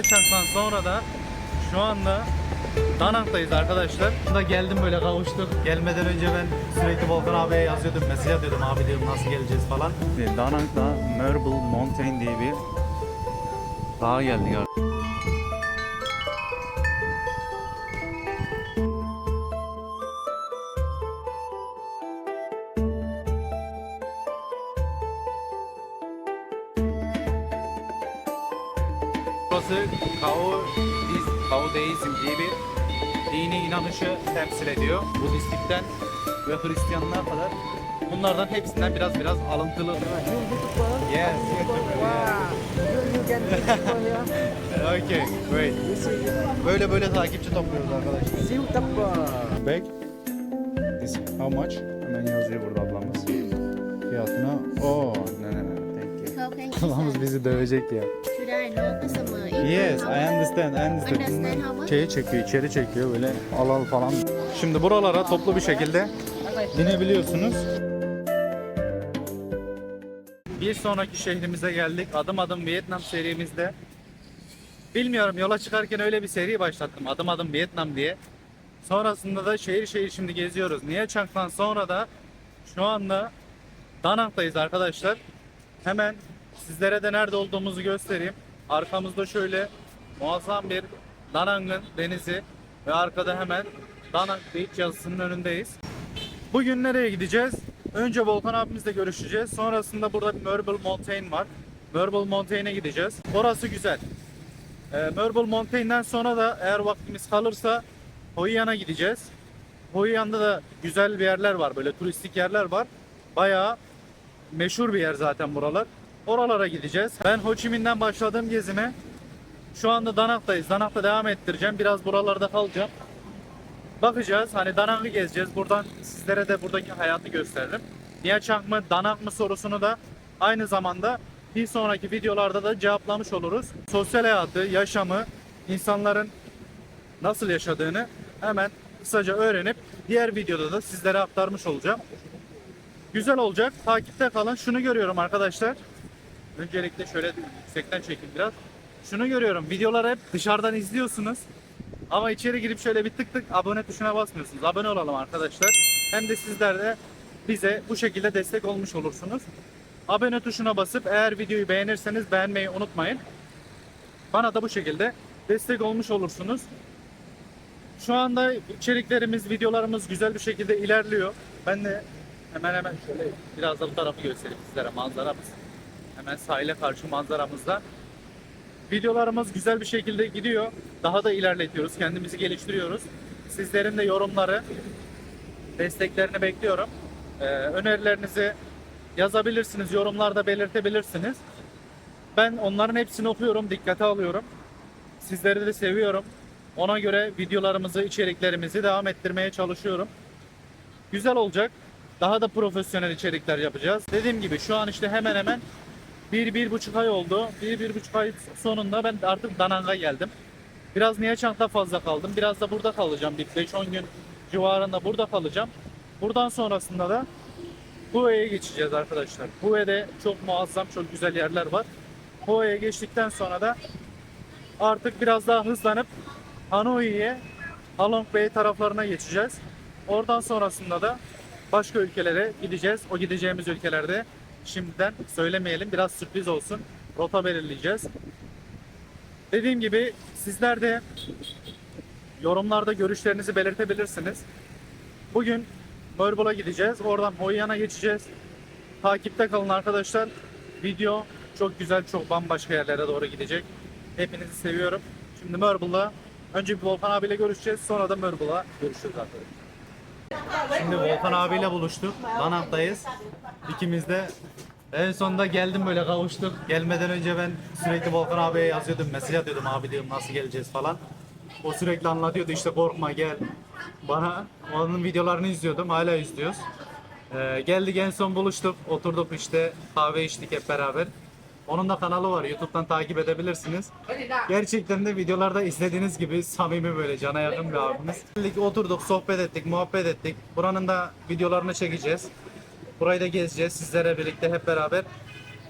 Uçaktan sonra da şu anda Danang'dayız arkadaşlar. Da geldim böyle kavuştuk. Gelmeden önce ben sürekli Volkan abiye yazıyordum, mesaj atıyordum, abi diyorum nasıl geleceğiz falan. Danang'da Marble Mountain diye bir dağa geldik artık. Burası Taoizm diye bir dini inanışı temsil ediyor. Budistlikten ve Hristiyanlığa kadar. Bunlardan hepsinden biraz alıntılı. Yes. Okay, great. Böyle takipçi topluyoruz arkadaşlar. Bag. This how much? Hemen yazıyor burada ablamız. Fiyatına. Oo, ne. Thank you. Ablamız bizi dövecek ya. Yes, I understand. Şeyi çekiyor, içeri çekiyor böyle al falan. Şimdi buralara toplu bir şekilde inebiliyorsunuz. Bir sonraki şehrimize geldik. Adım adım Vietnam serimizde. Bilmiyorum, yola çıkarken öyle bir seri başlattım. Adım adım Vietnam diye. Sonrasında da şehir şimdi geziyoruz. Nha Trang'dan sonra da şu anda Da Nang'dayız arkadaşlar. Hemen sizlere de nerede olduğumuzu göstereyim. Arkamızda şöyle muazzam bir Da Nang'ın denizi ve arkada hemen Da Nang Beach yazısının önündeyiz. Bugün nereye gideceğiz? Önce Volkan abimizle görüşeceğiz. Sonrasında burada bir Marble Mountain var. Marble Mountain'e gideceğiz. Orası güzel. Marble Mountain'den sonra da eğer vaktimiz kalırsa Hoi An'a gideceğiz. Hoi An'da da güzel bir yerler var. Böyle turistik yerler var. Bayağı meşhur bir yer zaten buralar. Oralara gideceğiz. Ben Ho Chi Minh'den başladığım gezime şu anda Da Nang'dayız. Da Nang'da devam ettireceğim. Biraz buralarda kalacağım. Bakacağız. Hani Da Nang'ı gezeceğiz. Buradan sizlere de buradaki hayatı gösteririm. Nha Trang mı, Da Nang mı sorusunu da aynı zamanda bir sonraki videolarda da cevaplamış oluruz. Sosyal hayatı, yaşamı, insanların nasıl yaşadığını hemen kısaca öğrenip diğer videoda da sizlere aktarmış olacağım. Güzel olacak. Takipte kalın. Şunu görüyorum arkadaşlar. Öncelikle şöyle yüksekten çekeyim biraz. Şunu görüyorum. Videoları hep dışarıdan izliyorsunuz. Ama içeri girip şöyle bir tık abone tuşuna basmıyorsunuz. Abone olalım arkadaşlar. Hem de sizler de bize bu şekilde destek olmuş olursunuz. Abone tuşuna basıp eğer videoyu beğenirseniz beğenmeyi unutmayın. Bana da bu şekilde destek olmuş olursunuz. Şu anda içeriklerimiz, videolarımız güzel bir şekilde ilerliyor. Ben de hemen şöyle biraz da bu tarafı göstereyim sizlere, manzaramız. Hemen sahile karşı manzaramızda. Videolarımız güzel bir şekilde gidiyor. Daha da ilerletiyoruz, kendimizi geliştiriyoruz. Sizlerin de yorumları, desteklerini bekliyorum. Önerilerinizi yazabilirsiniz, yorumlarda belirtebilirsiniz. Ben onların hepsini okuyorum, dikkate alıyorum. Sizleri de seviyorum. Ona göre videolarımızı, içeriklerimizi devam ettirmeye çalışıyorum. Güzel olacak. Daha da profesyonel içerikler yapacağız. Dediğim gibi şu an işte hemen 1-1,5 ay oldu. 1-1,5 ay sonunda ben artık Da Nang'a geldim. Biraz Nha Trang'da fazla kaldım. Biraz da burada kalacağım. Bir 5-10 gün civarında burada kalacağım. Buradan sonrasında da Hue'ye geçeceğiz arkadaşlar. Hue'de çok muazzam, çok güzel yerler var. Hue'ye geçtikten sonra da artık biraz daha hızlanıp Hanoi'ye, Halong Bay taraflarına geçeceğiz. Oradan sonrasında da başka ülkelere gideceğiz. O gideceğimiz ülkelerde şimdiden söylemeyelim, biraz sürpriz olsun. Rota belirleyeceğiz. Dediğim gibi sizler de yorumlarda görüşlerinizi belirtebilirsiniz. Bugün Marble'a gideceğiz. Oradan Hoi An'a geçeceğiz. Takipte kalın arkadaşlar. Video çok güzel, çok bambaşka yerlere doğru gidecek. Hepinizi seviyorum. Şimdi Marble'la önce bir Volkan abiyle görüşeceğiz. Sonra da Marble'a görüşürüz arkadaşlar. Şimdi Volkan abiyle buluştuk. Da Nang'dayız. İkimiz de en sonunda geldim, böyle kavuştuk. Gelmeden önce ben sürekli Volkan abiye yazıyordum, mesaj atıyordum, abi diyorum nasıl geleceğiz falan. O sürekli anlatıyordu, işte korkma gel. Bana onun videolarını izliyordum, hala izliyoruz. Geldik, en son buluştuk, oturduk işte kahve içtik hep beraber. Onun da kanalı var, YouTube'dan takip edebilirsiniz. Gerçekten de videolarda izlediğiniz gibi samimi, böyle cana yakın bir abimiz. Geldik, oturduk, sohbet ettik, muhabbet ettik. Buranın da videolarını çekeceğiz. Burayı da gezeceğiz, sizlere birlikte hep beraber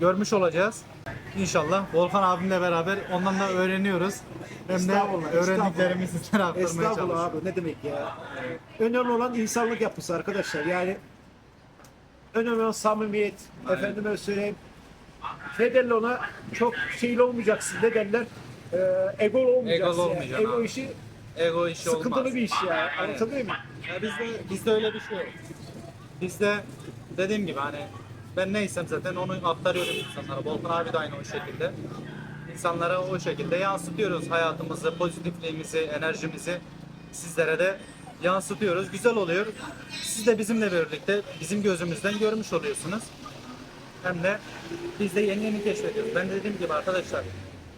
görmüş olacağız. İnşallah Volkan abimle beraber ondan da öğreniyoruz. Hem de Estağfurullah, öğrendiklerimizi sizlere aktarmaya Estağfurullah çalışıyoruz. abi, ne demek ya. Önemli olan insanlık yapısı arkadaşlar. Yani önemli olan samimiyet. Aynen. Efendime söyleyeyim. Ne derler ona? Çok şeyli olmayacaksın. Ne derler? Egolu olmayacaksın. Egolu yani. olmayacaksın Ego abi. işi Ego işi sıkıntılı olmaz. bir iş ya. Aynen. Anlatabiliyor muyum? Ya bizde öyle bir şey yok. Bizde dediğim gibi hani ben neysem zaten onu aktarıyorum insanlara. Volkan abi de aynı o şekilde. İnsanlara o şekilde yansıtıyoruz hayatımızı, pozitifliğimizi, enerjimizi sizlere de yansıtıyoruz. Güzel oluyor. Siz de bizimle birlikte bizim gözümüzden görmüş oluyorsunuz. Hem de biz de yeni yeni keşfediyoruz. Ben de dediğim gibi arkadaşlar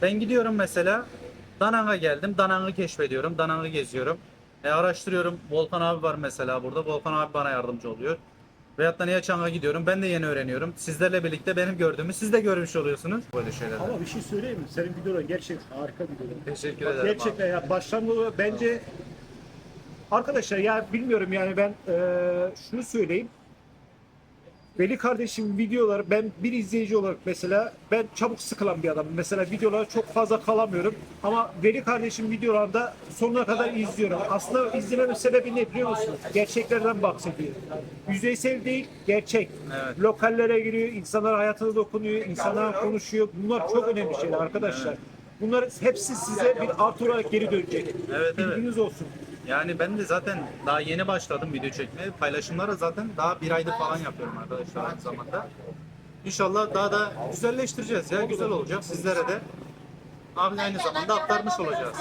ben gidiyorum mesela Danang'a geldim. Danang'ı keşfediyorum. Danang'ı geziyorum. Araştırıyorum. Volkan abi var mesela burada. Volkan abi bana yardımcı oluyor. Veyahut da Nihaçang'a gidiyorum. Ben de yeni öğreniyorum. Sizlerle birlikte benim gördüğümü siz de görmüş oluyorsunuz. Böyle şeyler. Ama bir şey söyleyeyim mi? Senin videoların gerçekten harika videolar. Teşekkür Bak, ederim gerçekten ya başlangıcı bence arkadaşlar ya bilmiyorum yani ben şunu söyleyeyim. Veli kardeşim videoları ben bir izleyici olarak mesela ben çabuk sıkılan bir adamım. Mesela videolara çok fazla kalamıyorum. Ama Veli kardeşim videolarında sonuna kadar izliyorum. Aslında izlememin sebebi ne biliyor musunuz? Gerçeklerden bahsediyor. Yüzeysel değil, gerçek. Evet. Lokallere giriyor, insanlar hayatına dokunuyor, insanlar konuşuyor. Bunlar çok önemli şeyler arkadaşlar. Bunlar hepsi size bir artı olarak geri dönecek. Evet, evet. Bilginiz olsun. Yani ben de zaten daha yeni başladım video çekmeye. Paylaşımları zaten daha bir aydır falan yapıyorum arkadaşlar aynı zamanda. İnşallah daha da güzelleştireceğiz ya. Güzel olacak. Sizlere de aynı zamanda aktarmış olacağız.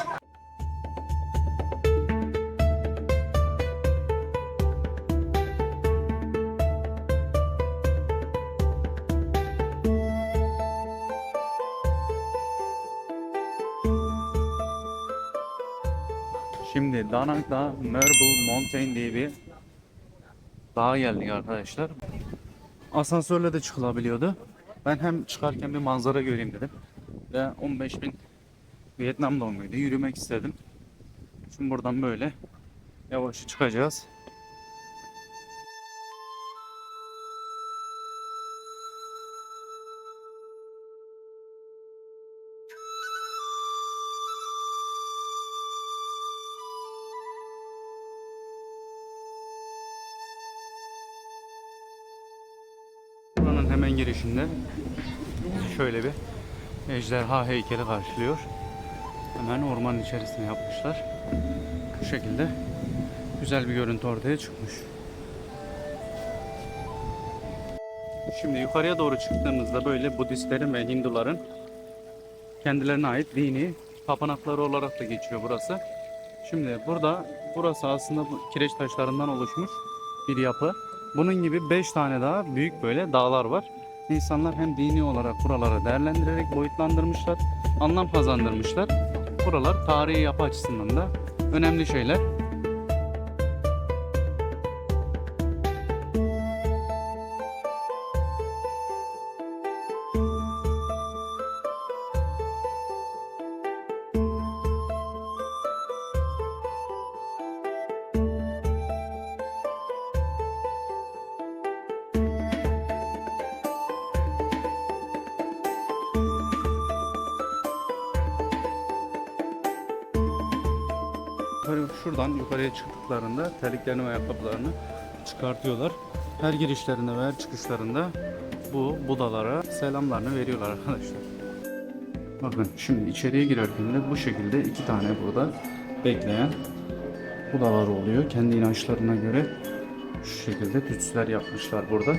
Şimdi Danang'da Marble Mountain diye bir dağa geldik arkadaşlar. Asansörle de çıkılabiliyordu. Ben hem çıkarken bir manzara göreyim dedim. Ve 15.000 Vietnam doğumluydu. Yürümek istedim. Şimdi buradan böyle yavaş çıkacağız. Buranın hemen girişinde şöyle bir ejderha heykeli karşılıyor. Hemen ormanın içerisine yapmışlar. Bu şekilde güzel bir görüntü ortaya çıkmış. Şimdi yukarıya doğru çıktığımızda böyle Budistlerin ve Hinduların kendilerine ait dini tapınakları olarak da geçiyor burası. Şimdi burası aslında bu kireç taşlarından oluşmuş bir yapı. Bunun gibi 5 tane daha büyük böyle dağlar var. İnsanlar hem dini olarak buraları değerlendirerek boyutlandırmışlar, anlam kazandırmışlar. Buralar tarihi yapı açısından da önemli şeyler. Şuradan yukarıya çıktıklarında terliklerini ve ayakkabılarını çıkartıyorlar. Her girişlerinde ve her çıkışlarında bu Budalara selamlarını veriyorlar arkadaşlar. Bakın şimdi içeriye girerken de bu şekilde 2 tane burada bekleyen Budalar oluyor. Kendi inançlarına göre şu şekilde tütsüler yapmışlar burada.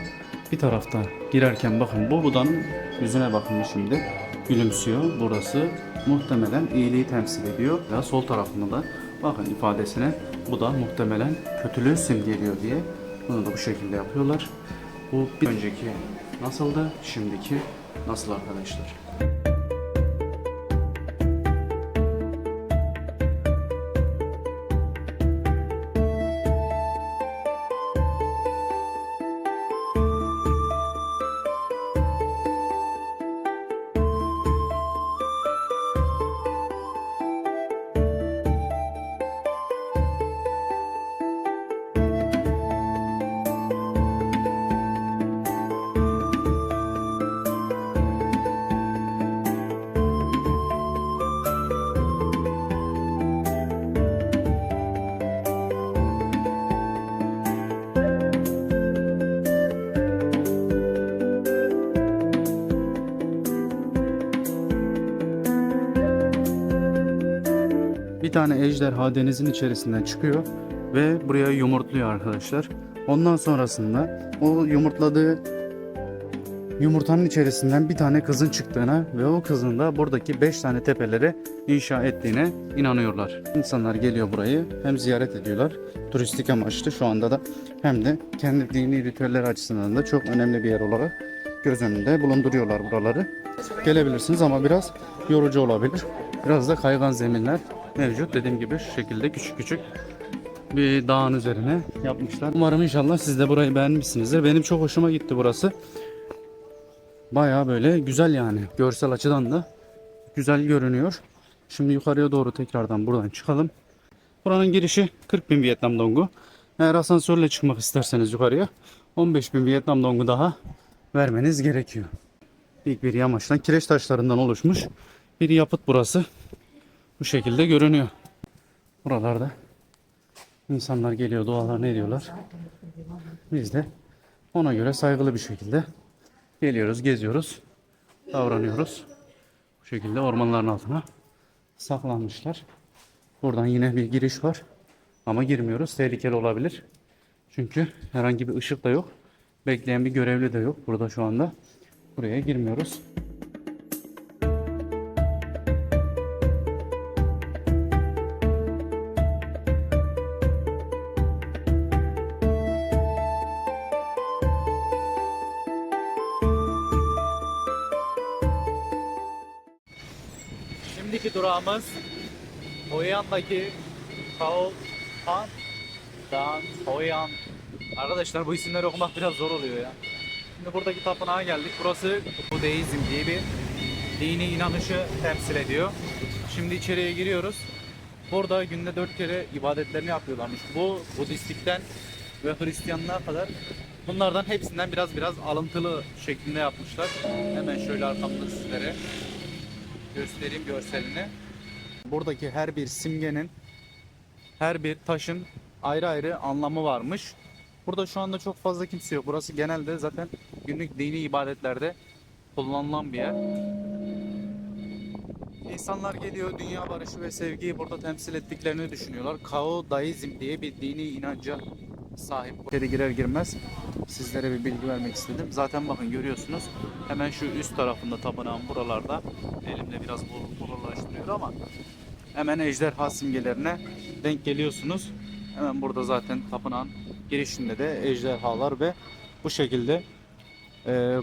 Bir tarafta girerken bakın bu Buda'nın yüzüne bakın şimdi gülümsüyor. Burası muhtemelen iyiliği temsil ediyor. Ya sol tarafında da bakın ifadesine bu da muhtemelen kötülüğü simgeliyor diye bunu da bu şekilde yapıyorlar. Bu bir önceki nasıldı, şimdiki nasıl arkadaşlar? Bir tane ejderha denizin içerisinden çıkıyor ve buraya yumurtluyor arkadaşlar. Ondan sonrasında o yumurtladığı yumurtanın içerisinden bir tane kızın çıktığına ve o kızın da buradaki 5 tane tepeleri inşa ettiğine inanıyorlar. İnsanlar geliyor burayı hem ziyaret ediyorlar turistik amaçlı şu anda da hem de kendi dini ritüeller açısından da çok önemli bir yer olarak göz önünde bulunduruyorlar buraları. Gelebilirsiniz ama biraz yorucu olabilir. Biraz da kaygan zeminler mevcut. Dediğim gibi şu şekilde küçük küçük bir dağın üzerine yapmışlar. Umarım inşallah siz de burayı beğenmişsinizdir. Benim çok hoşuma gitti burası. Baya böyle güzel yani. Görsel açıdan da güzel görünüyor. Şimdi yukarıya doğru tekrardan buradan çıkalım. Buranın girişi 40.000 Vietnam dongu. Eğer asansörle çıkmak isterseniz yukarıya 15.000 Vietnam dongu daha vermeniz gerekiyor. İlk bir yamaçtan kireç taşlarından oluşmuş bir yapıt burası. Bu şekilde görünüyor. Buralarda insanlar geliyor, dualarını ediyorlar. Biz de ona göre saygılı bir şekilde geliyoruz, geziyoruz, davranıyoruz. Bu şekilde ormanların altına saklanmışlar. Buradan yine bir giriş var. Ama girmiyoruz. Tehlikeli olabilir. Çünkü herhangi bir ışık da yok. Bekleyen bir görevli de yok burada şu anda. Buraya girmiyoruz. Şimdiki durağımız Hoi An'daki Khao Han Dan Hoi An. Arkadaşlar bu isimleri okumak biraz zor oluyor ya. Şimdi buradaki tapınağa geldik. Burası Budeizm diye bir dini inanışı temsil ediyor. Şimdi içeriye giriyoruz. Burada günde 4 kere ibadetlerini yapıyorlarmış. Bu Budistlikten ve Hristiyanlığa kadar bunlardan hepsinden biraz alıntılı şeklinde yapmışlar. Hemen şöyle arkamda sizlere göstereyim görselini. Buradaki her bir simgenin, her bir taşın ayrı ayrı anlamı varmış. Burada şu anda çok fazla kimse yok. Burası genelde zaten günlük dini ibadetlerde kullanılan bir yer. İnsanlar geliyor, dünya barışı ve sevgiyi burada temsil ettiklerini düşünüyorlar. Kao Daizm diye bir dini inanca sahip. İçeri girer girmez sizlere bir bilgi vermek istedim. Zaten bakın görüyorsunuz hemen şu üst tarafında tapınağın buralarda elimle biraz bulurlaştırıyor ama hemen ejderha simgelerine denk geliyorsunuz. Hemen burada zaten tapınağın girişinde de ejderhalar ve bu şekilde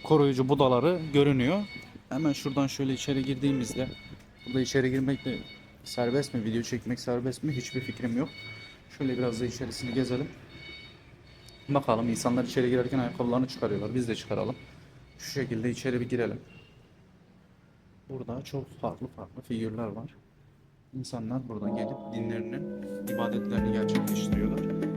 koruyucu budaları görünüyor. Hemen şuradan şöyle içeri girdiğimizde burada içeri girmek de serbest mi? Video çekmek serbest mi? Hiçbir fikrim yok. Şöyle biraz da içerisini gezelim. Bakalım insanlar içeri girerken ayakkabılarını çıkarıyorlar. Biz de çıkaralım. Şu şekilde içeri bir girelim. Burada çok farklı figürler var. İnsanlar buradan gelip dinlerinin ibadetlerini gerçekleştiriyorlar.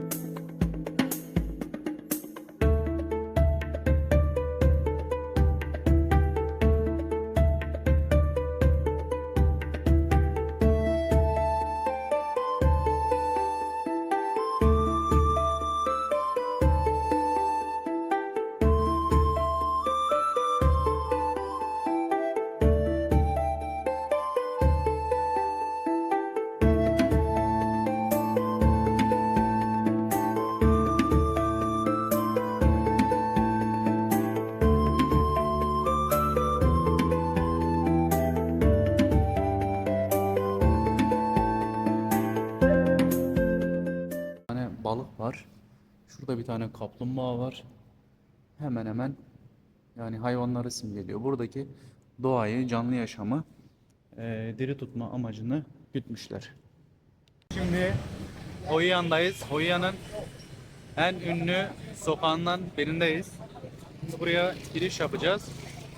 Balık var. Şurada bir tane kaplumbağa var. Hemen hemen yani hayvanları simgeliyor. Buradaki doğayı, canlı yaşamı diri tutma amacını gütmüşler. Şimdi Hoi An'dayız. Hoi An'ın en ünlü sokağından birindeyiz. Şimdi buraya giriş yapacağız.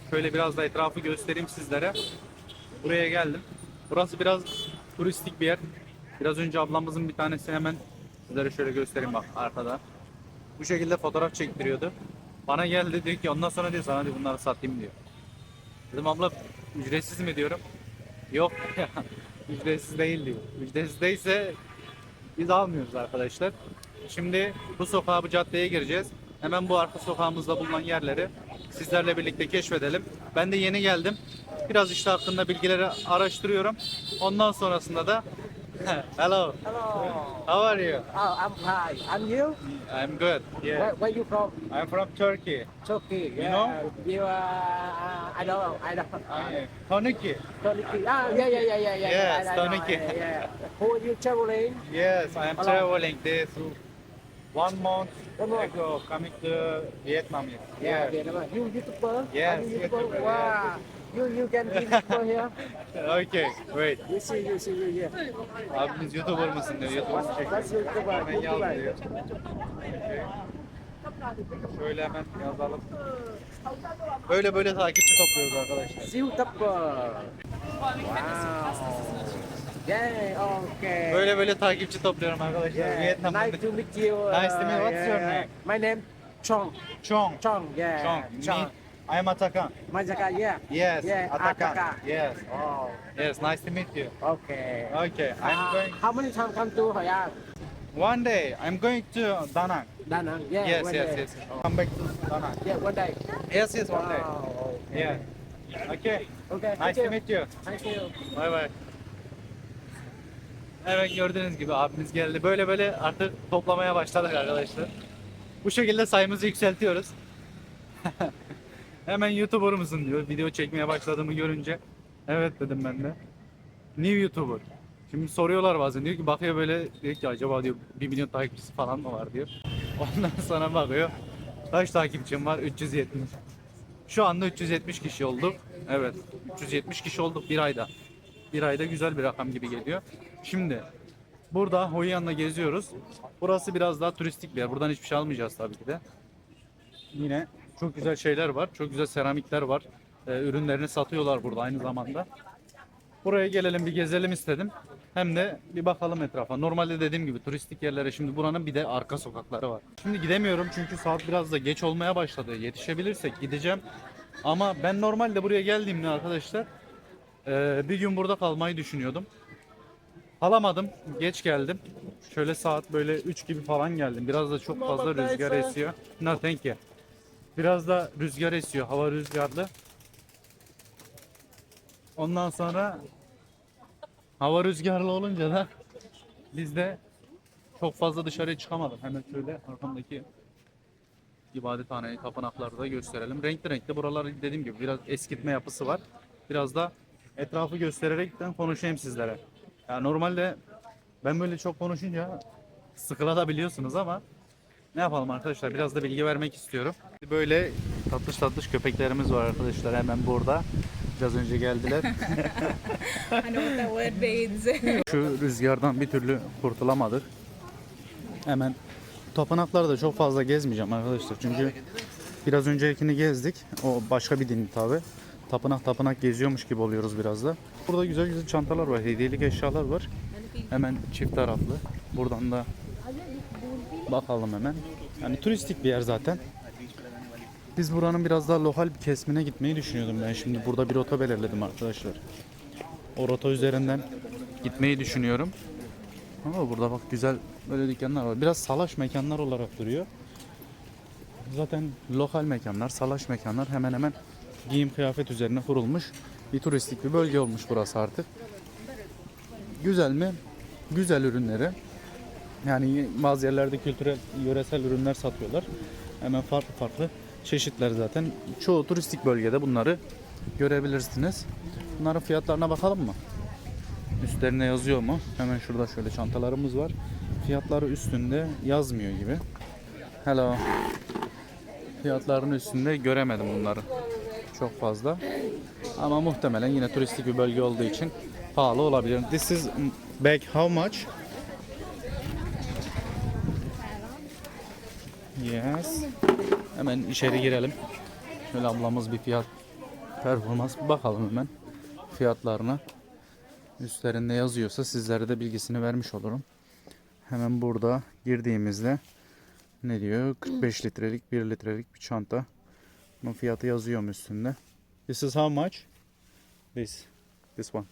Şöyle biraz da etrafı göstereyim sizlere. Buraya geldim. Burası biraz turistik bir yer. Biraz önce ablamızın bir tanesi hemen sizlere şöyle göstereyim bak arkada. Bu şekilde fotoğraf çektiriyordu. Bana geldi diyor ki ondan sonra diyor sana diyor bunları satayım diyor. Dedim abla ücretsiz mi diyorum. Yok ücretsiz değil diyor. Ücretsiz değilse biz almıyoruz arkadaşlar. Şimdi bu sokağa bu caddeye gireceğiz. Hemen bu arka sokağımızda bulunan yerleri sizlerle birlikte keşfedelim. Ben de yeni geldim. Biraz işte hakkında bilgileri araştırıyorum. Ondan sonrasında da Hello. Hello. How are you? Oh, I'm fine. And you? I'm good. Yeah. Where you from? I'm from Turkey. Turkey. Yeah. know? You I don't know. I don't. Toniki. Turkey. Ah, yeah. Yes, I know, Turkey. Yeah. Who are you traveling? Yes, I am Hello. traveling this 1 month 1 month. ago coming to Vietnam. Yeah. You YouTuber? Yes, Are you YouTuber? YouTuber, Wow. You can be YouTuber here. Okay, wait. You see you here. Abimiz YouTuber mısın diyor. YouTuber That's çekiyor. YouTuber. Hemen yaz YouTuber. diyor. Şöyle hemen yazalım. Böyle takipçi topluyoruz arkadaşlar. YouTuber. Wow. Yeah. Okay. Böyle takipçi topluyorum arkadaşlar. Yeah. Vietnam'da. Nice to meet you. Nice to meet you. What's your name? My name Chong. Chong. Chong. Yeah. Chong. Chong. Me, I'm Atakan. Mazaka, yeah. Yes, Yeah, Atakan. Atakan. Yes. Oh. Yes, nice to meet you. Okay. Okay, I'm going. How many times come to Hội An? One day, I'm going to Da Nang. Da Nang. Yeah. Yes, one yes, day. yes. Come back to Da Nang. Yeah, one day. Yes, one day. Oh, okay. Yeah. Okay. Okay. Nice to meet you. Thank you. Bye bye. Evet, gördüğünüz gibi abimiz geldi. Böyle artık toplamaya başladık arkadaşlar. Bu şekilde sayımızı yükseltiyoruz. Hemen YouTuber mısın diyor. Video çekmeye başladığımı görünce. Evet dedim ben de. New YouTuber. Şimdi soruyorlar bazen, diyor ki bakıyor böyle, diyor ki acaba diyor 1 milyon takipçisi falan mı var diyor. Ondan sonra bakıyor. Kaç takipçim var? 370. Şu anda 370 kişi olduk. Evet. 370 kişi olduk bir ayda. Bir ayda güzel bir rakam gibi geliyor. Şimdi burada Hoi An'la geziyoruz. Burası biraz daha turistik bir yer. Buradan hiçbir şey almayacağız tabii ki de. Yine çok güzel şeyler var. Çok güzel seramikler var. Ürünlerini satıyorlar burada aynı zamanda. Buraya gelelim, bir gezelim istedim. Hem de bir bakalım etrafa. Normalde dediğim gibi turistik yerlere, şimdi buranın bir de arka sokakları var. Şimdi gidemiyorum çünkü saat biraz da geç olmaya başladı. Yetişebilirsek gideceğim. Ama ben normalde buraya geldiğimde arkadaşlar bir gün burada kalmayı düşünüyordum. Alamadım. Geç geldim. Şöyle saat böyle 3 gibi falan geldim. Biraz da çok fazla rüzgar esiyor. No thank you. Biraz da rüzgar esiyor. Hava rüzgarlı. Ondan sonra hava rüzgarlı olunca da biz de çok fazla dışarıya çıkamadık. Hemen şöyle arkamdaki ibadethaneyi, tapınakları da gösterelim. Renkli renkli buralar, dediğim gibi biraz eskitme yapısı var. Biraz da etrafı göstererekten konuşayım sizlere. Yani normalde ben böyle çok konuşunca sıkılabiliyorsunuz ama ne yapalım arkadaşlar, biraz da bilgi vermek istiyorum. Böyle tatlış köpeklerimiz var arkadaşlar, hemen burada. Biraz önce geldiler. I know what that word means. Şu rüzgardan bir türlü kurtulamadık. Hemen tapınakları çok fazla gezmeyeceğim arkadaşlar. Çünkü biraz öncekini gezdik. O başka bir din tabi. Tapınak geziyormuş gibi oluyoruz biraz da. Burada güzel çantalar var. Hediyelik eşyalar var. Hemen çift taraflı. Buradan da bakalım hemen. Yani turistik bir yer zaten. Biz buranın biraz daha lokal bir kesimine gitmeyi düşünüyordum ben. Şimdi burada bir rota belirledim arkadaşlar. O rota üzerinden gitmeyi düşünüyorum. Ama burada bak güzel böyle dükkanlar var. Biraz salaş mekanlar olarak duruyor. Zaten lokal mekanlar, salaş mekanlar hemen hemen giyim kıyafet üzerine kurulmuş bir turistik bir bölge olmuş burası artık. Güzel mi? Güzel ürünleri. Yani bazı yerlerde kültürel, yöresel ürünler satıyorlar. Hemen farklı çeşitler zaten. Çoğu turistik bölgede bunları görebilirsiniz. Bunların fiyatlarına bakalım mı? Üstlerine yazıyor mu? Hemen şurada şöyle çantalarımız var. Fiyatları üstünde yazmıyor gibi. Hello. Fiyatların üstünde göremedim bunları. Çok fazla. Ama muhtemelen yine turistik bir bölge olduğu için pahalı olabilir. This is bag how much? Yes. Hemen içeri girelim. Şöyle ablamız bir fiyat performans bakalım hemen fiyatlarına. Üstlerinde yazıyorsa sizlere de bilgisini vermiş olurum. Hemen burada girdiğimizde ne diyor? 45 litrelik 1 litrelik bir çanta. Bunun fiyatı yazıyor mu üstünde? This is how much? This one.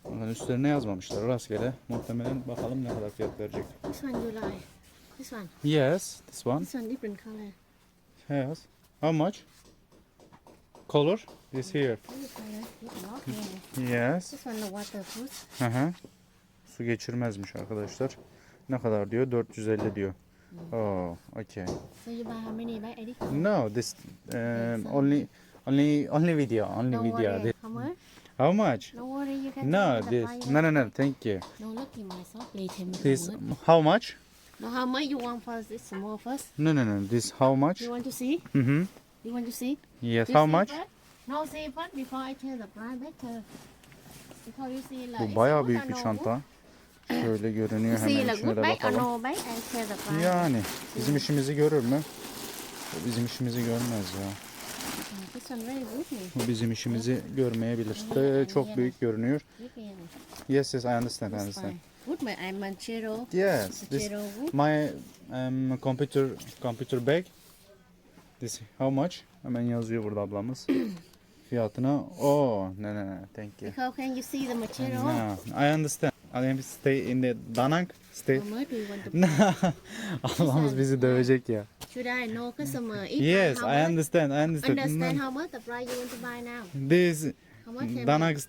Bunların üstlerine yazmamışlar rastgele. Muhtemelen bakalım ne kadar fiyat verecek. This one you like? This one? Yes, this one. This one different color. Yes. How much? color? This here. Yes. This one the waterproof. Hı hı. Su geçirmezmiş arkadaşlar. Ne kadar diyor? 450 diyor. Oh, okay. So you buy how many by edit? No, this only video, only Don't video. worry. How much? How much? Don't worry, you can No, tell me the this. price. No, thank you. No, look in myself. Please tell me This how much. how much? No, how much you want first? This small first. No. This how much? You want to see? Hı. You want to see? Yes, You how see much? first? No, see first before I tell the price better. Before you see like. Bu bayağı it's büyük good bir or no çanta. Şöyle görünüyor, good. You see hemen like içine good de bag or bakalım. no bag? I tell the price. Yani bizim işimizi görür mü? O bizim işimizi görmez ya. This one very good. Bu bizim işimizi görmeyebilir. Çok büyük görünüyor. Look at it. Yes, I understand, I This understand. fine. Good, but I'm Manchero. Yes, this Manchero good. my computer bag. This how much? Hemen yazıyor burada ablamız. Fiyatına. Oh, no, thank you. How can you see the Manchero? No, I understand. I am stay in the Danang stay. How much do you want to Ablamız bizi dövecek ya. Should I know customer? If Yes, how I much? understand. Understand how much the price you want to buy now? This How much?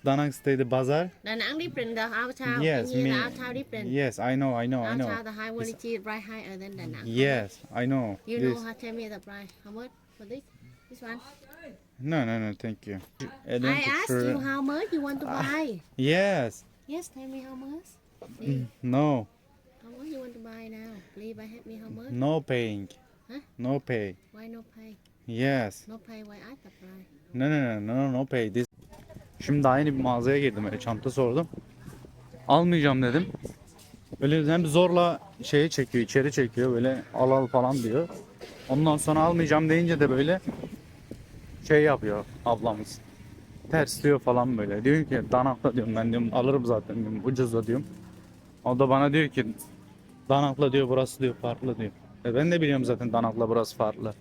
Danang stay the bazaar. The Nang different, the outside. Yes, and me. the outside different. Yes, I know. Outside the high quality, price higher than the Nang. Yes, I know. You This. know how tell me the price. How much for this? This one. No, thank you. I asked you how much you want to buy. Yes. Yes, tell me how much. See, No. how much you want to buy now? Please buy help me how much? No paying. Huh? No pay. Why no pay? Yes. No pay, why ask the price? No pay. This. Şimdi daha yeni bir mağazaya girdim, öyle çanta sordum. Almayacağım dedim. Böyle hem zorla şeye çekiyor, içeri çekiyor, böyle al falan diyor. Ondan sonra almayacağım deyince de böyle şey yapıyor ablamız. Tersliyor falan böyle. Diyor ki Danak'la diyorum, ben diyorum alırım zaten diyorum, ucuzla diyorum. O da bana diyor ki Danak'la diyor burası diyor farklı diyor. Ben de biliyorum zaten Danak'la burası farklı.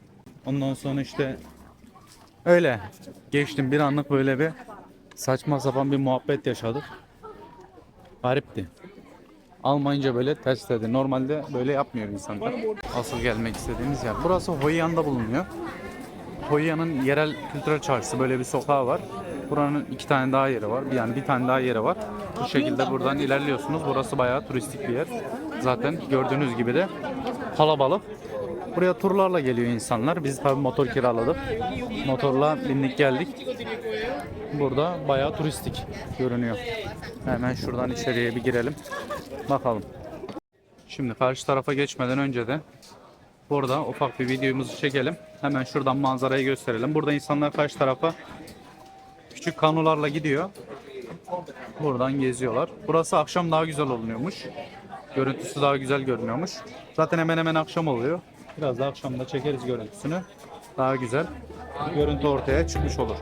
Ondan sonra işte öyle geçtim, bir anlık böyle bir saçma sapan bir muhabbet yaşadık. Garipti. Almayınca böyle ters dedi. Normalde böyle yapmıyor insanlar. Asıl gelmek istediğimiz yer. Burası Hoi An'da bulunuyor. Hoi An'ın yerel kültürel çarşısı, böyle bir sokağı var. Buranın 2 tane daha yeri var. Yani bir tane daha yeri var. Bu şekilde buradan ilerliyorsunuz. Burası bayağı turistik bir yer. Zaten gördüğünüz gibi de kalabalık. Buraya turlarla geliyor insanlar. Biz tabii motor kiraladık. Motorla bindik geldik. Burada bayağı turistik görünüyor. Hemen şuradan içeriye bir girelim. Bakalım. Şimdi karşı tarafa geçmeden önce de burada ufak bir videomuzu çekelim. Hemen şuradan manzarayı gösterelim. Burada insanlar karşı tarafa küçük kanolarla gidiyor. Buradan geziyorlar. Burası akşam daha güzel oluyormuş. Görüntüsü daha güzel görünüyormuş. Zaten hemen hemen akşam oluyor. Biraz da akşamda çekeriz görüntüsünü. Daha güzel görüntü ortaya çıkmış olur.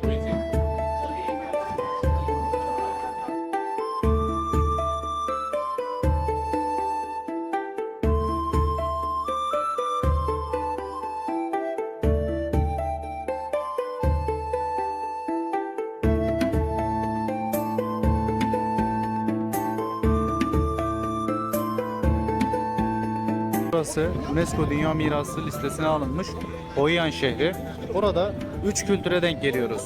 Burası UNESCO Dünya Mirası listesine alınmış Hoi An şehri. Burada 3 kültüre denk geliyoruz.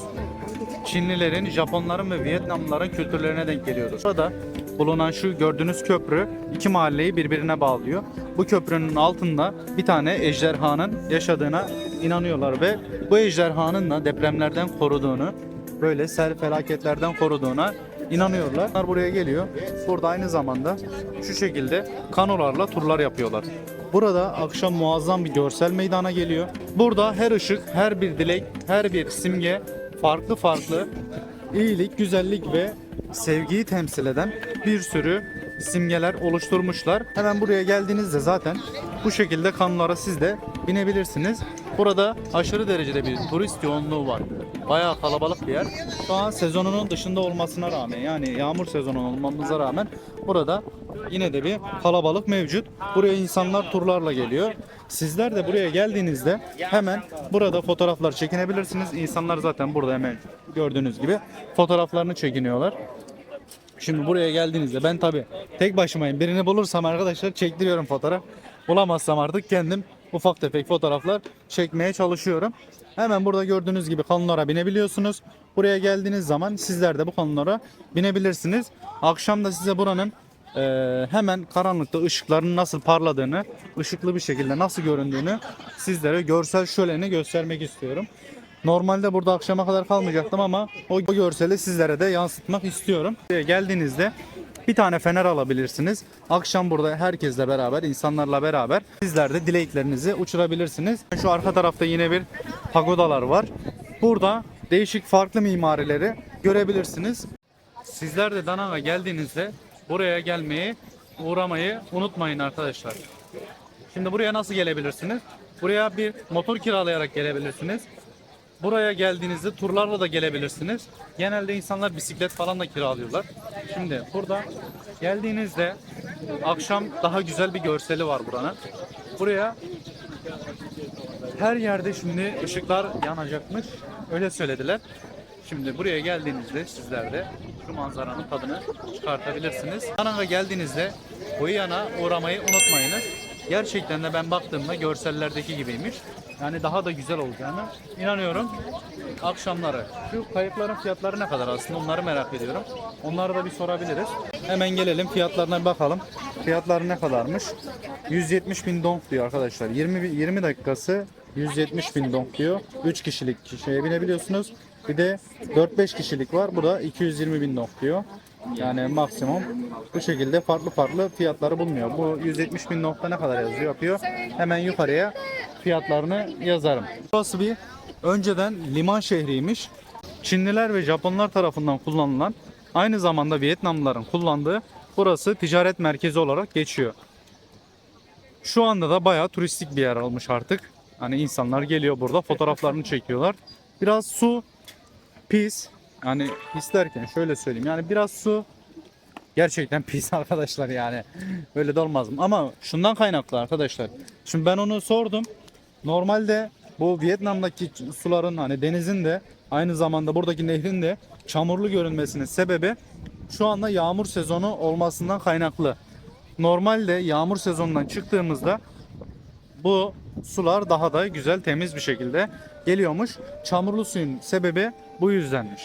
Çinlilerin, Japonların ve Vietnamlıların kültürlerine denk geliyoruz. Burada bulunan şu gördüğünüz köprü 2 mahalleyi birbirine bağlıyor. Bu köprünün altında bir tane ejderhanın yaşadığına inanıyorlar ve bu ejderhanın da depremlerden koruduğunu, böyle sel felaketlerden koruduğuna inanıyorlar. Bunlar buraya geliyor. Burada aynı zamanda şu şekilde kanolarla turlar yapıyorlar. Burada akşam muazzam bir görsel meydana geliyor. Burada her ışık, her bir dilek, her bir simge farklı farklı iyilik, güzellik ve sevgiyi temsil eden bir sürü simgeler oluşturmuşlar. Hemen buraya geldiğinizde zaten bu şekilde kanolara siz de binebilirsiniz. Burada aşırı derecede bir turist yoğunluğu var. Bayağı kalabalık bir yer. Şu an sezonunun dışında olmasına rağmen, yani yağmur sezonu olmamıza rağmen burada yine de bir kalabalık mevcut. Buraya insanlar turlarla geliyor. Sizler de buraya geldiğinizde hemen burada fotoğraflar çekinebilirsiniz. İnsanlar zaten burada hemen gördüğünüz gibi fotoğraflarını çekiniyorlar. Şimdi buraya geldiğinizde ben tabii tek başımayım. Birini bulursam arkadaşlar çektiriyorum fotoğraf. Bulamazsam artık kendim ufak tefek fotoğraflar çekmeye çalışıyorum. Hemen burada gördüğünüz gibi kanunlara binebiliyorsunuz. Buraya geldiğiniz zaman sizler de bu kanunlara binebilirsiniz. Akşam da size buranın hemen karanlıkta ışıkların nasıl parladığını, ışıklı bir şekilde nasıl göründüğünü sizlere görsel şöleni göstermek istiyorum. Normalde burada akşama kadar kalmayacaktım ama o görseli sizlere de yansıtmak istiyorum. Buraya geldiğinizde bir tane fener alabilirsiniz. Akşam burada herkesle beraber, insanlarla beraber sizler de dileklerinizi uçurabilirsiniz. Şu arka tarafta yine bir pagodalar var. Burada değişik farklı mimarileri görebilirsiniz. Sizler de Danang'a geldiğinizde buraya gelmeyi, uğramayı unutmayın arkadaşlar. Şimdi buraya nasıl gelebilirsiniz? Buraya bir motor kiralayarak gelebilirsiniz. Buraya geldiğinizde turlarla da gelebilirsiniz. Genelde insanlar bisiklet falan da kiralıyorlar. Şimdi burada geldiğinizde akşam daha güzel bir görseli var buranın. Buraya her yerde şimdi ışıklar yanacakmış. Öyle söylediler. Şimdi buraya geldiğinizde sizler de şu manzaranın tadını çıkartabilirsiniz. Danang'a geldiğinizde bu yana uğramayı unutmayınız. Gerçekten de ben baktığımda görsellerdeki gibiymiş. Yani daha da güzel olacağını inanıyorum. Akşamları. Şu kayıkların fiyatları ne kadar aslında onları merak ediyorum. Onları da bir sorabiliriz. Hemen gelelim fiyatlarına bir bakalım. Fiyatları ne kadarmış? 170 bin dong diyor arkadaşlar. 20 dakikası 170 bin dong diyor. 3 kişilik şeye binebiliyorsunuz. Bir de 4-5 kişilik var. Bu da 220 bin dong diyor. Yani maksimum bu şekilde farklı fiyatları bulunuyor. Bu 170 bin nokta ne kadar yapıyor? Hemen yukarıya fiyatlarını yazarım. Burası bir önceden liman şehriymiş. Çinliler ve Japonlar tarafından kullanılan, aynı zamanda Vietnamlıların kullandığı burası ticaret merkezi olarak geçiyor. Şu anda da bayağı turistik bir yer almış artık. Hani insanlar geliyor burada fotoğraflarını çekiyorlar. Biraz su pis. Yani pis derken şöyle söyleyeyim. Yani biraz su gerçekten pis arkadaşlar yani. Böyle de olmaz mı? Ama şundan kaynaklı arkadaşlar. Şimdi ben onu sordum. Normalde bu Vietnam'daki suların hani denizin de aynı zamanda buradaki nehrin de çamurlu görünmesinin sebebi şu anda yağmur sezonu olmasından kaynaklı. Normalde yağmur sezonundan çıktığımızda bu sular daha da güzel, temiz bir şekilde geliyormuş. Çamurlu suyun sebebi bu yüzdenmiş.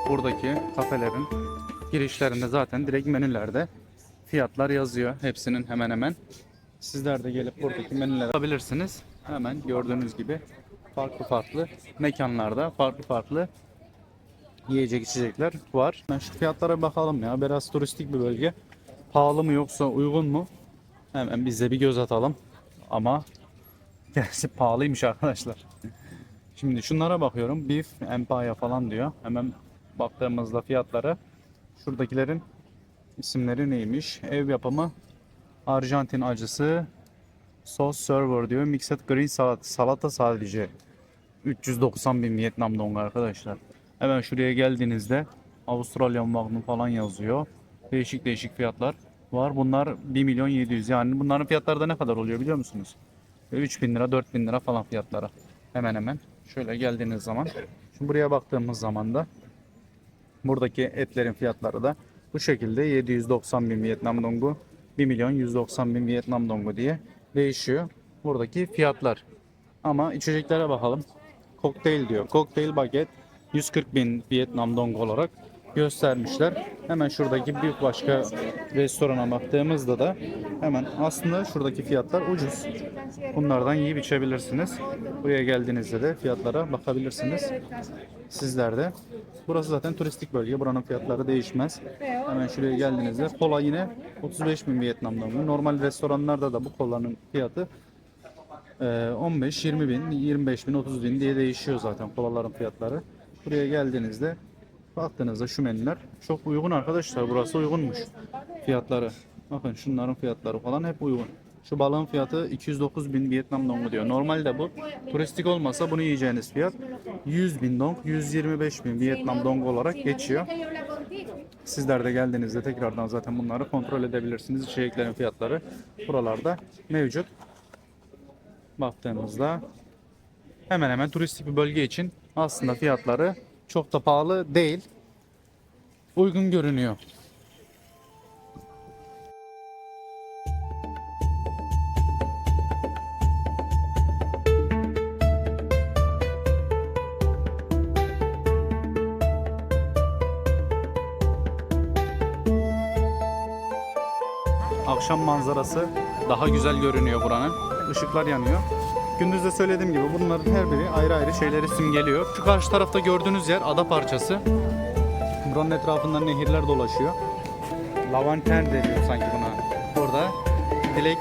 Buradaki kafelerin girişlerinde zaten direkt menülerde fiyatlar yazıyor. Hepsinin hemen hemen. Sizler de gelip buradaki menüleri alabilirsiniz. Hemen gördüğünüz gibi farklı mekanlarda farklı yiyecek içecekler var. Ben şu fiyatlara bakalım ya. Biraz turistik bir bölge. Pahalı mı yoksa uygun mu? Hemen biz de bir göz atalım. Ama gerçi pahalıymış arkadaşlar. Şimdi şunlara bakıyorum. Beef Empire falan diyor. Hemen baktığımızda fiyatları, şuradakilerin isimleri neymiş? Ev yapımı Arjantin acısı sos server diyor. Mixed green salata sadece 390 bin Vietnam dong arkadaşlar. Hemen şuraya geldiğinizde Avustralyan Magnum falan yazıyor. Değişik fiyatlar var. Bunlar 1 milyon 700, yani bunların fiyatları da ne kadar oluyor biliyor musunuz? 3 bin lira 4 bin lira falan fiyatlara. Hemen şöyle geldiğiniz zaman. Şimdi buraya baktığımız zaman da buradaki etlerin fiyatları da bu şekilde 790 bin Vietnam dongu, 1 milyon 190 bin Vietnam dongu diye değişiyor buradaki fiyatlar. Ama içeceklere bakalım. Kokteyl diyor. Kokteyl baget 140 bin Vietnam dong olarak göstermişler. Hemen şuradaki bir başka restorana baktığımızda da hemen aslında şuradaki fiyatlar ucuz. Bunlardan yiyip içebilirsiniz. Buraya geldiğinizde de fiyatlara bakabilirsiniz. Sizler de. Burası zaten turistik bölge. Buranın fiyatları değişmez. Hemen şuraya geldiğinizde kola yine 35 bin Vietnam dongu. Normal restoranlarda da bu kolanın fiyatı 15, 20 bin, 25 bin, 30 bin diye değişiyor zaten kolaların fiyatları. Buraya geldiğinizde baktığınızda şu menüler çok uygun arkadaşlar. Burası uygunmuş fiyatları. Bakın şunların fiyatları falan hep uygun. Şu balığın fiyatı 209 bin Vietnam dongu diyor. Normalde bu turistik olmasa bunu yiyeceğiniz fiyat 100 bin dong, 125 bin Vietnam dongu olarak geçiyor. Sizler de geldiğinizde tekrardan zaten bunları kontrol edebilirsiniz. İçeceklerin fiyatları buralarda mevcut. Baktığımızda hemen hemen turistik bir bölge için aslında fiyatları çok da pahalı değil. Uygun görünüyor. Akşam manzarası daha güzel görünüyor buranın. Işıklar yanıyor. Gündüz de söylediğim gibi bunların her biri ayrı ayrı şeyleri simgeliyor. Şu karşı tarafta gördüğünüz yer ada parçası. Buranın etrafından nehirler dolaşıyor. Lavanten deniyor sanki buna. Orada dilek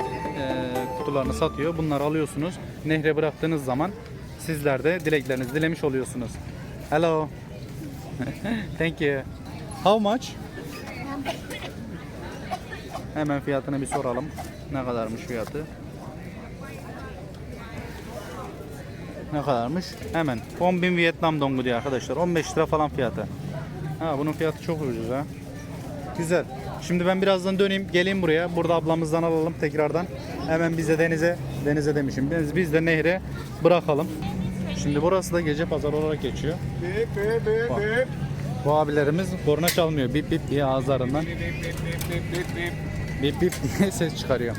kutularını satıyor. Bunları alıyorsunuz. Nehre bıraktığınız zaman sizler de dileklerinizi dilemiş oluyorsunuz. Hello. Thank you. How much? Hemen fiyatını bir soralım. Ne kadarmış fiyatı? Ne kadarmış? Hemen 10.000 Vietnam dongu diyor arkadaşlar. 15 lira falan fiyatı. Ha, bunun fiyatı çok ucuz ha. Güzel. Şimdi ben birazdan döneyim, geleyim buraya. Burada ablamızdan alalım tekrardan. Hemen bize denize demişim. Biz de nehre bırakalım. Şimdi burası da gece pazarı olarak geçiyor. Bak. Bu abilerimiz korna çalmıyor. Bip bip diye ağızlarından. Bip bip diye ses çıkarıyor.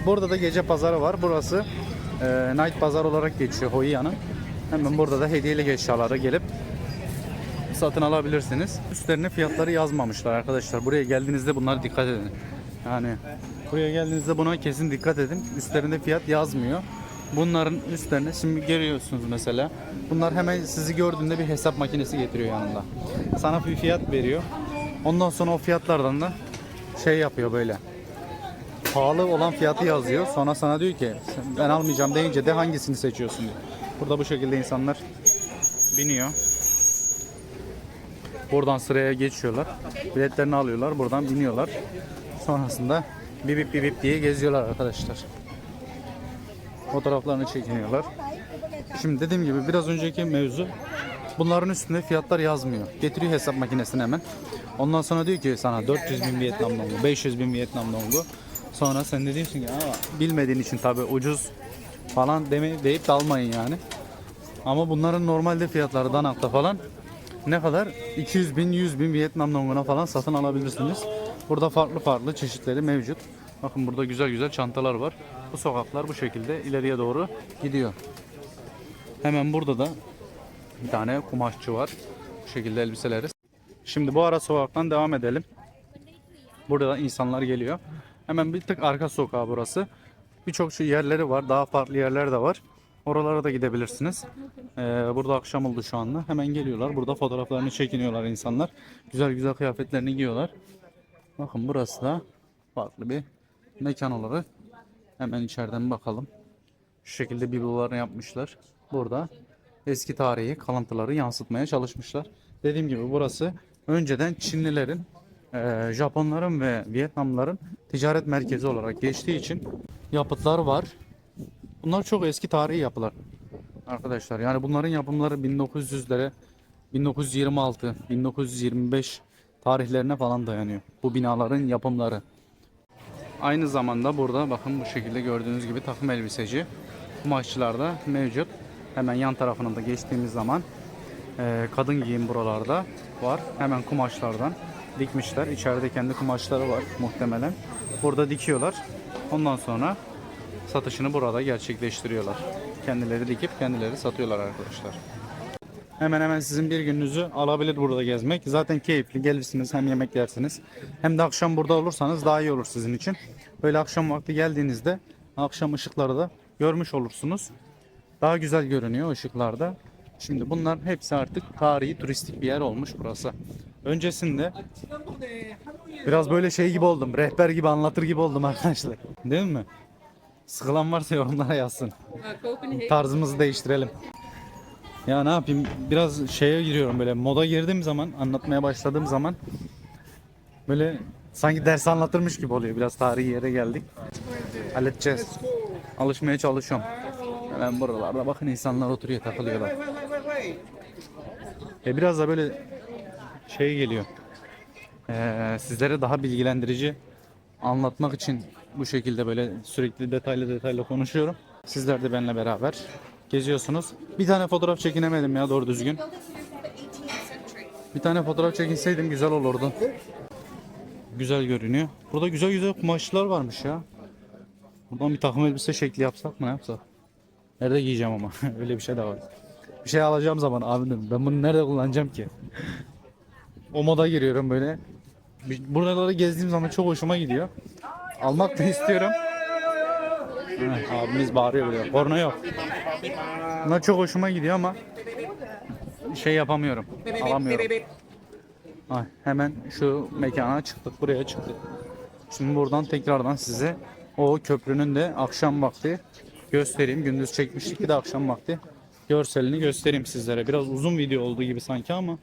Burada da gece pazarı var. Burası night pazar olarak geçiyor Hoi An'ın. Hemen burada da hediyelik eşyaları gelip satın alabilirsiniz. Üstlerine fiyatları yazmamışlar arkadaşlar. Buraya geldiğinizde bunlara dikkat edin. Yani buraya geldiğinizde buna kesin dikkat edin. Üstlerinde fiyat yazmıyor. Bunların üstlerine şimdi görüyorsunuz mesela. Bunlar hemen sizi gördüğünde bir hesap makinesi getiriyor yanında. Sana bir fiyat veriyor. Ondan sonra o fiyatlardan da şey yapıyor böyle. Pahalı olan fiyatı yazıyor. Sonra sana diyor ki ben almayacağım deyince de hangisini seçiyorsun diyor. Burada bu şekilde insanlar biniyor. Buradan sıraya geçiyorlar. Biletlerini alıyorlar. Buradan biniyorlar. Sonrasında bip bip diye geziyorlar arkadaşlar. Fotoğraflarını çekiniyorlar. Şimdi dediğim gibi biraz önceki mevzu, bunların üstünde fiyatlar yazmıyor. Getiriyor hesap makinesini hemen. Ondan sonra diyor ki sana 400 bin Vietnam dongu, 500 bin Vietnam dongu. Sonra sen de diyorsun ki bilmediğin için tabi ucuz falan deyip de almayın yani. Ama bunların normalde fiyatları Danak'ta falan ne kadar? 200 bin, 100 bin Vietnam donguna falan satın alabilirsiniz. Burada farklı çeşitleri mevcut. Bakın burada güzel çantalar var. Bu sokaklar bu şekilde ileriye doğru gidiyor. Hemen burada da bir tane kumaşçı var. Bu şekilde elbiseleri. Şimdi bu ara sokaktan devam edelim. Burada da insanlar geliyor. Hemen bir tık arka sokağı burası. Birçok yerleri var. Daha farklı yerler de var. Oralara da gidebilirsiniz. Burada akşam oldu şu anda. Hemen geliyorlar. Burada fotoğraflarını çekiniyorlar insanlar. Güzel kıyafetlerini giyiyorlar. Bakın burası da farklı bir mekan olarak. Hemen içeriden bakalım. Şu şekilde biblolarını yapmışlar. Burada eski tarihi kalıntıları yansıtmaya çalışmışlar. Dediğim gibi burası önceden Çinlilerin, Japonların ve Vietnamların ticaret merkezi olarak geçtiği için yapıtlar var. Bunlar çok eski tarihi yapılar arkadaşlar. Yani bunların yapımları 1900'lere, 1926, 1925 tarihlerine falan dayanıyor. Bu binaların yapımları. Aynı zamanda burada bakın bu şekilde gördüğünüz gibi takım elbiseci kumaşçılar da mevcut. Hemen yan tarafına da geçtiğimiz zaman kadın giyim buralarda var. Hemen kumaşlardan dikmişler. İçeride kendi kumaşları var muhtemelen. Burada dikiyorlar. Ondan sonra satışını burada gerçekleştiriyorlar. Kendileri dikip kendileri satıyorlar arkadaşlar. Hemen sizin bir gününüzü alabilir burada gezmek. Zaten keyifli. Gelirsiniz hem yemek yersiniz. Hem de akşam burada olursanız daha iyi olur sizin için. Böyle akşam vakti geldiğinizde akşam ışıkları da görmüş olursunuz. Daha güzel görünüyor ışıklarda. Şimdi bunlar hepsi artık tarihi turistik bir yer olmuş burası. Öncesinde biraz böyle şey gibi oldum. Rehber gibi anlatır gibi oldum arkadaşlar. Değil mi? Sıkılan varsa yorumlara yazsın. Tarzımızı değiştirelim. Ya ne yapayım? Biraz şeye giriyorum böyle moda girdiğim zaman, anlatmaya başladığım zaman böyle Sanki ders anlatırmış gibi oluyor. Biraz tarihi yere geldik. Halledeceğiz. Alışmaya çalışıyorum. Hemen buralarda bakın insanlar oturuyor, takılıyorlar. Biraz da böyle şey geliyor. Sizlere daha bilgilendirici anlatmak için bu şekilde böyle sürekli detaylı konuşuyorum. Sizler de benimle beraber geziyorsunuz. Bir tane fotoğraf çekinemedim ya doğru düzgün. Bir tane fotoğraf çekinseydim güzel olurdu. Güzel görünüyor. Burada güzel kumaşlar varmış ya. Buradan bir takım elbise şekli yapsak mı, ne yapsak? Nerede giyeceğim ama? Öyle bir şey de var. Bir şey alacağım zaman abi dedim, ben bunu nerede kullanacağım ki? O moda giriyorum böyle. Buraları gezdiğim zaman çok hoşuma gidiyor. Almak da istiyorum. Abimiz bağırıyor böyle. Korna yok. Bunlar çok hoşuma gidiyor ama şey yapamıyorum. Alamıyorum. Hemen şu mekana çıktık. Buraya çıktık. Şimdi buradan tekrardan size o köprünün de akşam vakti göstereyim. Gündüz çekmiştik, bir de akşam vakti görselini göstereyim sizlere. Biraz uzun video olduğu gibi sanki ama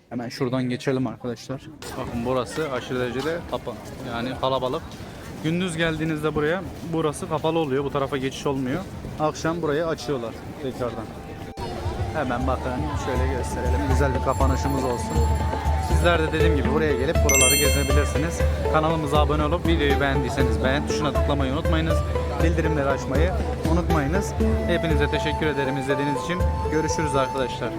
hemen şuradan geçelim arkadaşlar. Bakın burası aşırı derecede kapalı. Yani kalabalık. Gündüz geldiğinizde buraya, burası kapalı oluyor. Bu tarafa geçiş olmuyor. Akşam burayı açıyorlar tekrardan. Hemen bakın şöyle gösterelim. Güzel bir kapanışımız olsun. Sizler de dediğim gibi buraya gelip buraları gezebilirsiniz. Kanalımıza abone olup videoyu beğendiyseniz beğen tuşuna tıklamayı unutmayınız. Bildirimleri açmayı unutmayınız. Hepinize teşekkür ederim izlediğiniz için. Görüşürüz arkadaşlar.